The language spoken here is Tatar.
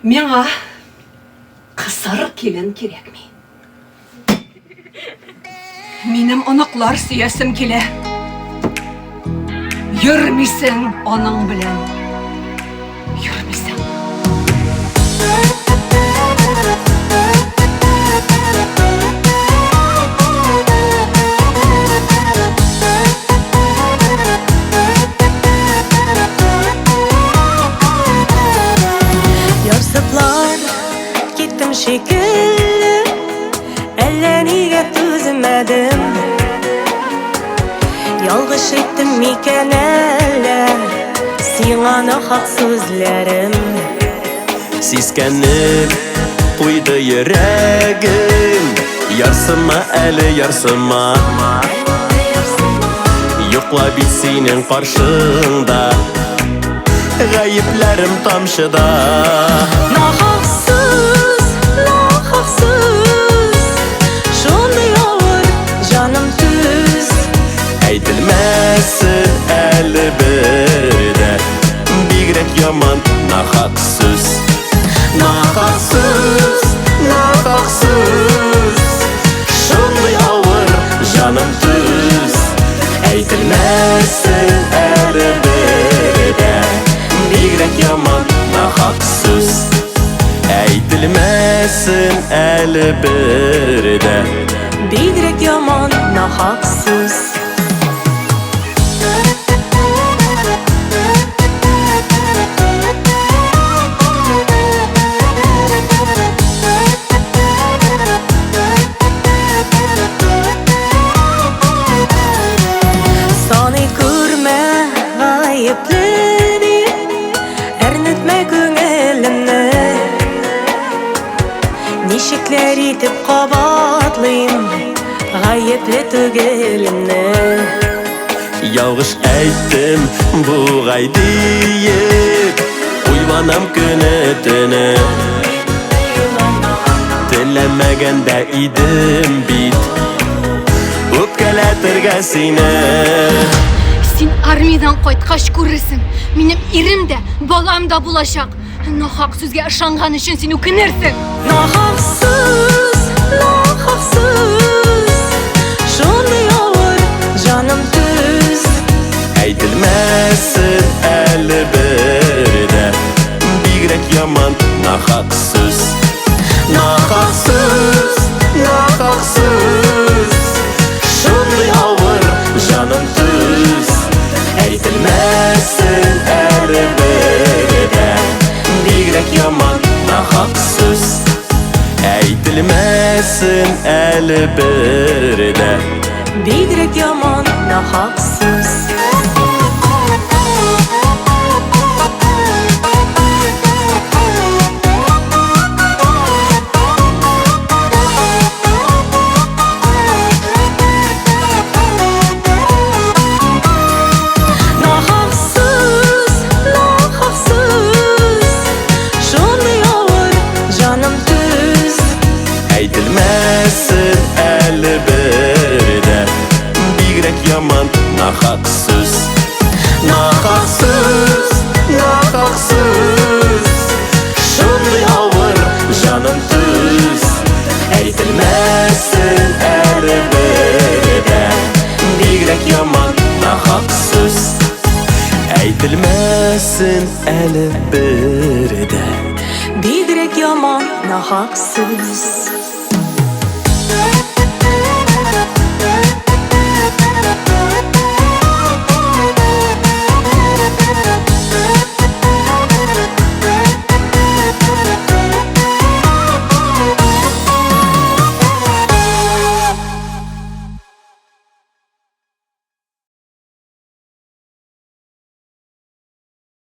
Миңа кысыр килен кирәкми. Минем оныклар сөясем килә. Йөрмисең аның белән. Йөрмисең. Ярсыплар киттем шикелле, әллә нигә түзмәдем. Ялгыш иттем микән әллә, сиңа нахак сүзләрем. Сискәнеп куйды йөрәгем, ярсыма әле ярсыма. Йокла бит синең каршыңда, гаепләрем тамчыда. Нахаксыз, нахаксыз, шундый авыр җаным түз. Әйтелмәсен әле бердә, бигрәк яман нахак сүз. Нахаксыз, нахаксыз, шундый авыр җаным түз. Әйтелмәсен әле бердә, бигрәк яман нахак сүз. Әйтелмәсен әле бердә, Бигрәк яман нахак сүз. Саный күрмә гаепле, әрнетмә күңелемне. Ничекләр итеп кабатлыйм гаепле түгелемне. ялгыш әйттем бугай диеп, уйланам көне-төне. Теләмәгәндә идем бит, үпкәләтергә сине. Син армиядан кайткач күрерсең, минем ирем дә, балам да булачак. Нахак сүзгә ышанган өчен син үкенерсең. Нахаксыз, нахаксыз, шундый авыр җаным түз. Әйтелмәсен әле бердә, бигрәк яман нахак сүз. Нахаксыз, нахаксыз, шундый авыр җаным түз. Әйтелмәсен әле бердә, бигрәк яман нахак сүз. Әйтелмәсен әле бердә, Бигрәк яман нахак сүз. Нахаксыз, нахаксыз, шундый авыр җаным түз. әйтелмәсен әле бердә, бигрәк яман нахак сүз. Нахаксыз, нахаксыз, шундый авыр җаным түз. Әйтелмәсен әле бердә, бигрәк яман нахак сүз. Әйтелмәсен әле бердә, Бигрәк яман нахак сүз.